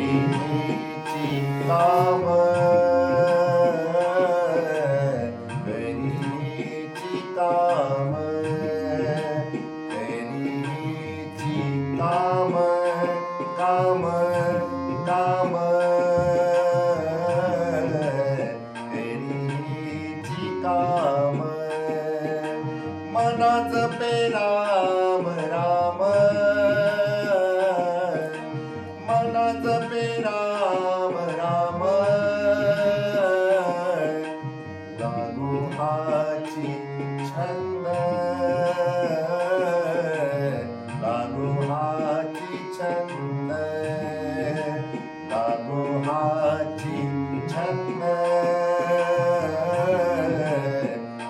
करीची काम करीची काम करीची काम काम काम करीची काम मनाच पे राम राम मनाच पे राम राम लागू हाची छंद लागू हाची छंद लागू हाची छंद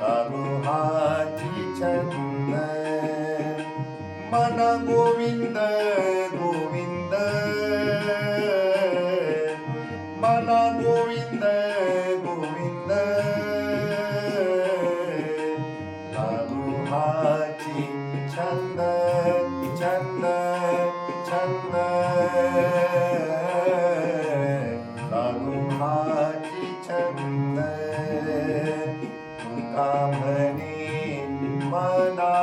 लागू हाची छंद मन गोविंद गोविंद मन गोविंद गोविंद लागू हाची छंद छंद छंद लागू हाची छंद तुका म्हणे मना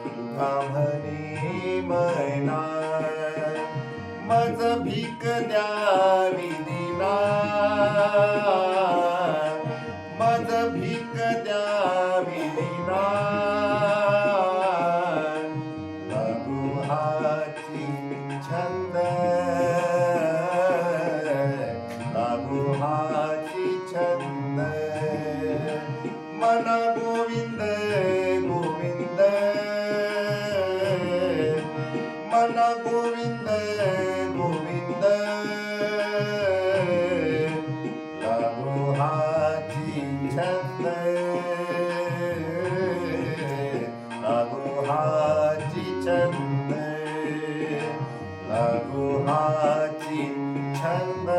तुका म्हणे मना मज भीक द्यावी दिना मज भीक द्यावी दिना लागू हाची छंद लागू हाची छंद मन गोविंद गोविंद मन गोविंद गोविंद लागू हाची छंद लागू हाची छंद लागू हाची छंद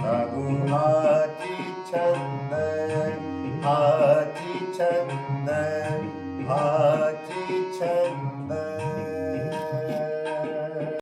लागू हाची छंद हाची छंद हाची छंद